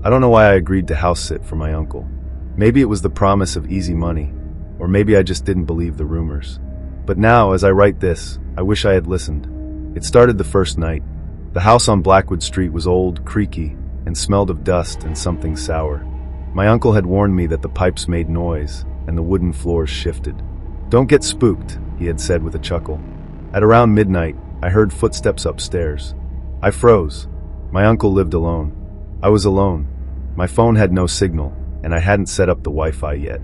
I don't know why I agreed to house sit for my uncle. Maybe it was the promise of easy money, or maybe I just didn't believe the rumors. But now, as I write this, I wish I had listened. It started the first night. The house on Blackwood Street was old, creaky, and smelled of dust and something sour. My uncle had warned me that the pipes made noise, and the wooden floors shifted. "Don't get spooked," he had said with a chuckle. At around midnight, I heard footsteps upstairs. I froze. My uncle lived alone. I was alone. My phone had no signal, and I hadn't set up the Wi-Fi yet.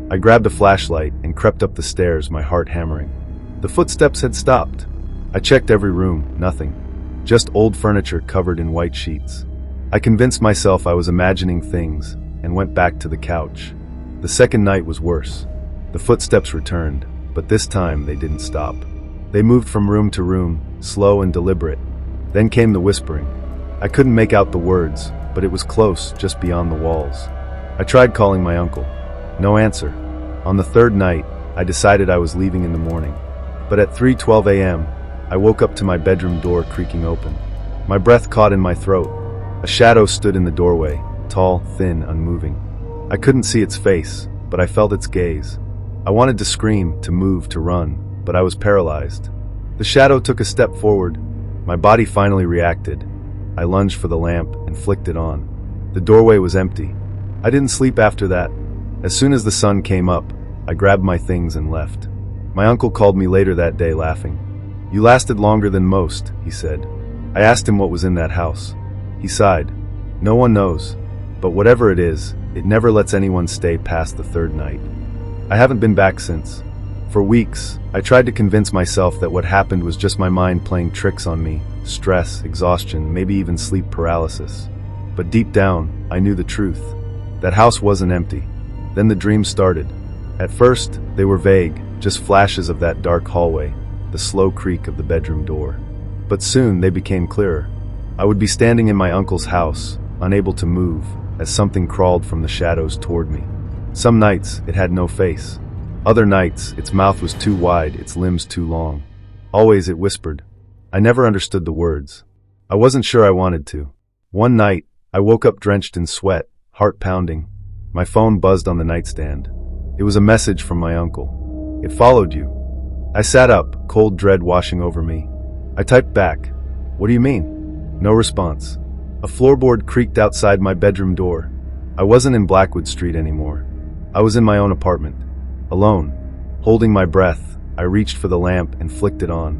I grabbed a flashlight and crept up the stairs, my heart hammering. The footsteps had stopped. I checked every room, nothing. Just old furniture covered in white sheets. I convinced myself I was imagining things and went back to the couch. The second night was worse. The footsteps returned, but this time they didn't stop. They moved from room to room, slow and deliberate. Then came the whispering. I couldn't make out the words, but it was close, just beyond the walls. I tried calling my uncle. No answer. On the third night, I decided I was leaving in the morning. But at 3:12 a.m., I woke up to my bedroom door creaking open. My breath caught in my throat. A shadow stood in the doorway, tall, thin, unmoving. I couldn't see its face, but I felt its gaze. I wanted to scream, to move, to run, but I was paralyzed. The shadow took a step forward. My body finally reacted. I lunged for the lamp and flicked it on. The doorway was empty. I didn't sleep after that. As soon as the sun came up, I grabbed my things and left. My uncle called me later that day laughing. "You lasted longer than most," he said. I asked him what was in that house. He sighed. "No one knows. But whatever it is, it never lets anyone stay past the third night." I haven't been back since. For weeks, I tried to convince myself that what happened was just my mind playing tricks on me. Stress, exhaustion, maybe even sleep paralysis. But deep down, I knew the truth. That house wasn't empty. Then the dreams started. At first, they were vague, just flashes of that dark hallway, the slow creak of the bedroom door. But soon they became clearer. I would be standing in my uncle's house, unable to move, as something crawled from the shadows toward me. Some nights, it had no face. Other nights, its mouth was too wide, its limbs too long. Always it whispered. I never understood the words. I wasn't sure I wanted to. One night, I woke up drenched in sweat, heart pounding. My phone buzzed on the nightstand. It was a message from my uncle. "It followed you." I sat up, cold dread washing over me. I typed back, "What do you mean?" No response. A floorboard creaked outside my bedroom door. I wasn't in Blackwood Street anymore. I was in my own apartment. Alone. Holding my breath, I reached for the lamp and flicked it on.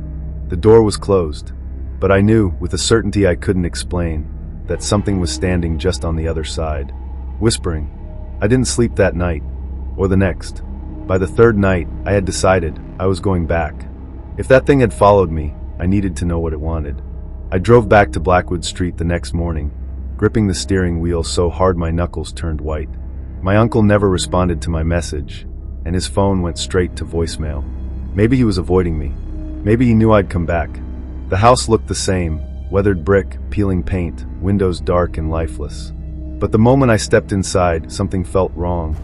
The door was closed. But I knew, with a certainty I couldn't explain, that something was standing just on the other side, whispering. I didn't sleep that night, or the next. By the third night, I had decided I was going back. If that thing had followed me, I needed to know what it wanted. I drove back to Blackwood Street the next morning, gripping the steering wheel so hard my knuckles turned white. My uncle never responded to my message, and his phone went straight to voicemail. Maybe he was avoiding me. Maybe he knew I'd come back. The house looked the same, weathered brick, peeling paint, windows dark and lifeless. But the moment I stepped inside, something felt wrong.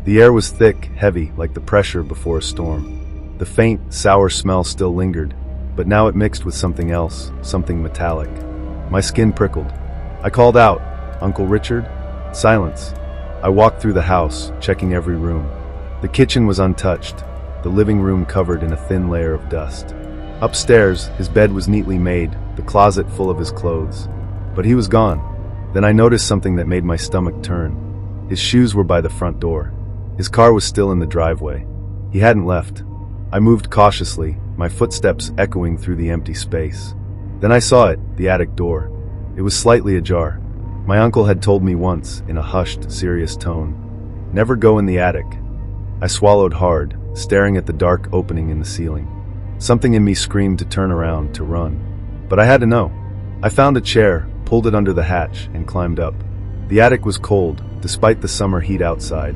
The air was thick, heavy, like the pressure before a storm. The faint, sour smell still lingered, but now it mixed with something else, something metallic. My skin prickled. I called out, "Uncle Richard?" Silence. I walked through the house, checking every room. The kitchen was untouched, the living room covered in a thin layer of dust. Upstairs, his bed was neatly made, the closet full of his clothes. But he was gone. Then I noticed something that made my stomach turn. His shoes were by the front door. His car was still in the driveway. He hadn't left. I moved cautiously, my footsteps echoing through the empty space. Then I saw it, the attic door. It was slightly ajar. My uncle had told me once, in a hushed, serious tone, "Never go in the attic." I swallowed hard, staring at the dark opening in the ceiling. Something in me screamed to turn around, to run. But I had to know. I found a chair, pulled it under the hatch, and climbed up. The attic was cold, despite the summer heat outside.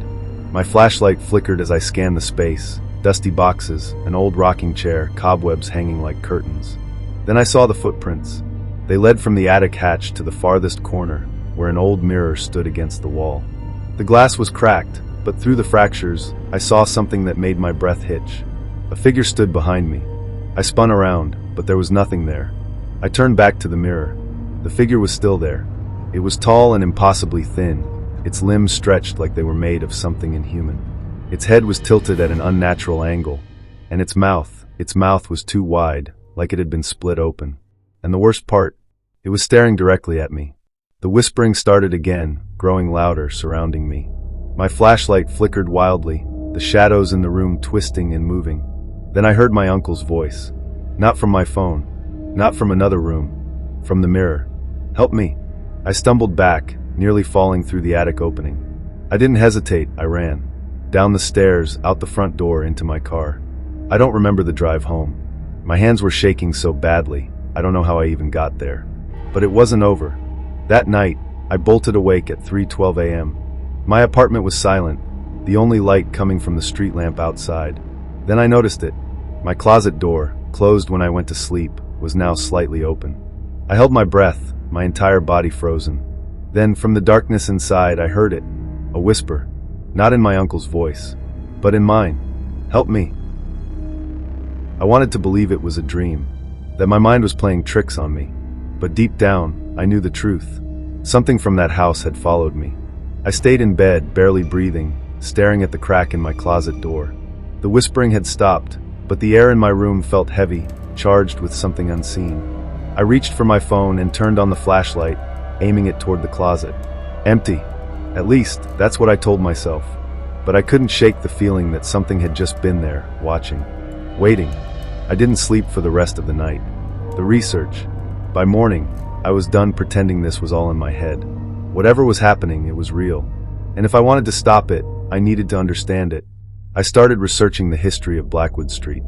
My flashlight flickered as I scanned the space. Dusty boxes, an old rocking chair, cobwebs hanging like curtains. Then I saw the footprints. They led from the attic hatch to the farthest corner, where an old mirror stood against the wall. The glass was cracked, but through the fractures, I saw something that made my breath hitch. A figure stood behind me. I spun around, but there was nothing there. I turned back to the mirror. The figure was still there. It was tall and impossibly thin, its limbs stretched like they were made of something inhuman. Its head was tilted at an unnatural angle, and its mouth was too wide, like it had been split open. And the worst part, it was staring directly at me. The whispering started again, growing louder, surrounding me. My flashlight flickered wildly, the shadows in the room twisting and moving. Then I heard my uncle's voice. Not from my phone, not from another room, from the mirror. "Help me." I stumbled back, nearly falling through the attic opening. I didn't hesitate, I ran. Down the stairs, out the front door, into my car. I don't remember the drive home. My hands were shaking so badly, I don't know how I even got there. But it wasn't over. That night, I bolted awake at 3:12 a.m. My apartment was silent, the only light coming from the street lamp outside. Then I noticed it. My closet door, closed when I went to sleep, was now slightly open. I held my breath, my entire body frozen. Then, from the darkness inside, I heard it. A whisper. Not in my uncle's voice, but in mine. "Help me." I wanted to believe it was a dream, that my mind was playing tricks on me. But deep down, I knew the truth. Something from that house had followed me. I stayed in bed, barely breathing, staring at the crack in my closet door. The whispering had stopped, but the air in my room felt heavy, charged with something unseen. I reached for my phone and turned on the flashlight, aiming it toward the closet. Empty. At least, that's what I told myself. But I couldn't shake the feeling that something had just been there, watching. Waiting. I didn't sleep for the rest of the night. The research. By morning, I was done pretending this was all in my head. Whatever was happening, it was real. And if I wanted to stop it, I needed to understand it. I started researching the history of Blackwood Street.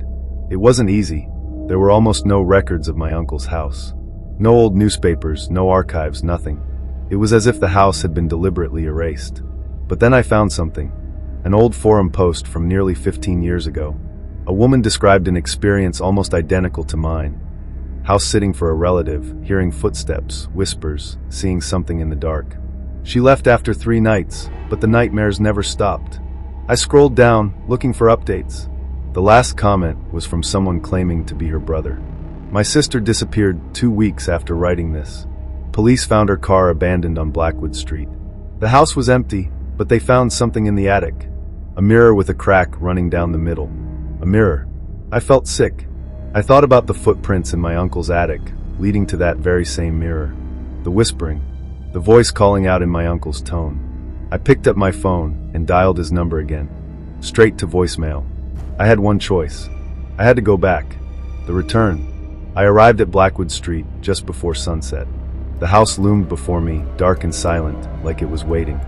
It wasn't easy. There were almost no records of my uncle's house. No old newspapers, no archives, nothing. It was as if the house had been deliberately erased. But then I found something. An old forum post from nearly 15 years ago. A woman described an experience almost identical to mine. House sitting for a relative, hearing footsteps, whispers, seeing something in the dark. She left after 3 nights, but the nightmares never stopped. I scrolled down, looking for updates. The last comment was from someone claiming to be her brother. My sister disappeared 2 weeks after writing this. Police found her car abandoned on Blackwood Street. The house was empty, but they found something in the attic. A mirror with a crack running down the middle. A mirror. I felt sick. I thought about the footprints in my uncle's attic, leading to that very same mirror. The whispering. The voice calling out in my uncle's tone. I picked up my phone and dialed his number again. Straight to voicemail. I had one choice. I had to go back. The return. I arrived at Blackwood Street just before sunset. The house loomed before me, dark and silent, like it was waiting.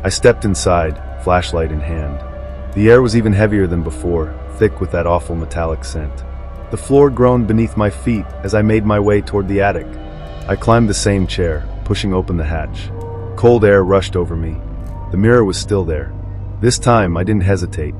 I stepped inside, flashlight in hand. The air was even heavier than before, thick with that awful metallic scent. The floor groaned beneath my feet as I made my way toward the attic. I climbed the same chair, pushing open the hatch. Cold air rushed over me. The mirror was still there. This time, I didn't hesitate.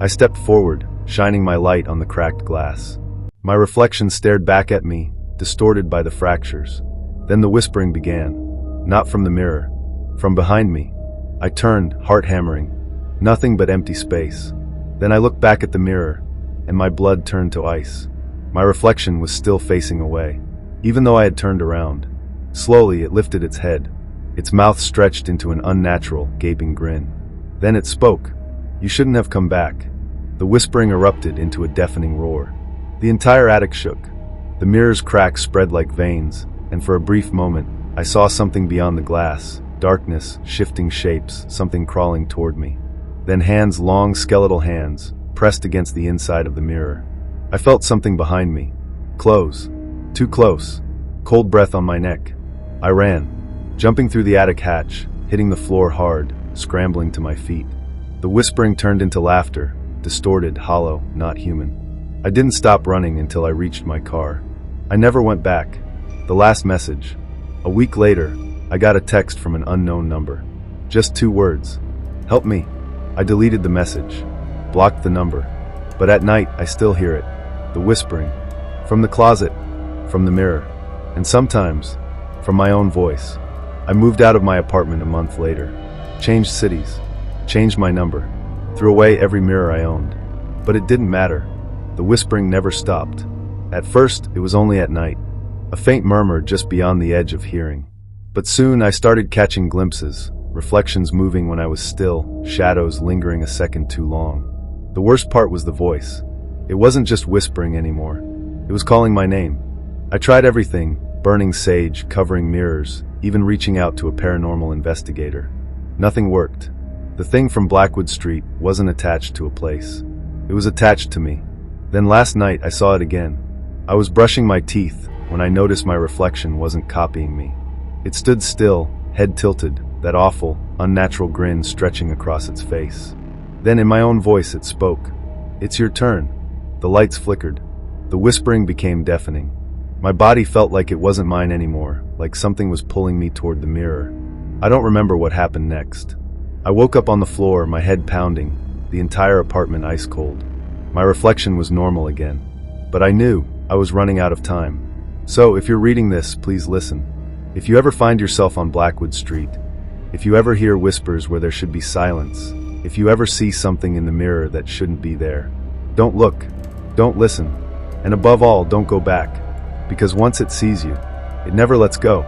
I stepped forward, shining my light on the cracked glass. My reflection stared back at me, distorted by the fractures. Then the whispering began. Not from the mirror. From behind me. I turned, heart hammering. Nothing but empty space. Then I looked back at the mirror, and my blood turned to ice. My reflection was still facing away, even though I had turned around. Slowly, it lifted its head. Its mouth stretched into an unnatural, gaping grin. Then it spoke. "You shouldn't have come back." The whispering erupted into a deafening roar. The entire attic shook. The mirror's cracks spread like veins, and for a brief moment, I saw something beyond the glass. Darkness, shifting shapes, something crawling toward me. Then hands, long skeletal hands, pressed against the inside of the mirror. I felt something behind me. Close. Too close. Cold breath on my neck. I ran, jumping through the attic hatch, hitting the floor hard, scrambling to my feet. The whispering turned into laughter, distorted, hollow, not human. I didn't stop running until I reached my car. I never went back. The last message. A week later, I got a text from an unknown number. Just 2 words. "Help me." I deleted the message, blocked the number. But at night, I still hear it. The whispering. From the closet, from the mirror, and sometimes, from my own voice. I moved out of my apartment a month later. Changed cities. Changed my number. Threw away every mirror I owned. But it didn't matter. The whispering never stopped. At first, it was only at night. A faint murmur just beyond the edge of hearing. But soon I started catching glimpses, reflections moving when I was still, shadows lingering a second too long. The worst part was the voice. It wasn't just whispering anymore. It was calling my name. I tried everything, burning sage, covering mirrors, even reaching out to a paranormal investigator. Nothing worked. The thing from Blackwood Street wasn't attached to a place. It was attached to me. Then last night I saw it again. I was brushing my teeth when I noticed my reflection wasn't copying me. It stood still, head tilted, that awful, unnatural grin stretching across its face. Then in my own voice it spoke. "It's your turn." The lights flickered. The whispering became deafening. My body felt like it wasn't mine anymore, like something was pulling me toward the mirror. I don't remember what happened next. I woke up on the floor, my head pounding, the entire apartment ice cold. My reflection was normal again. But I knew I was running out of time. So, if you're reading this, please listen. If you ever find yourself on Blackwood Street, if you ever hear whispers where there should be silence, if you ever see something in the mirror that shouldn't be there, don't look, don't listen, and above all, don't go back. Because once it sees you, it never lets go.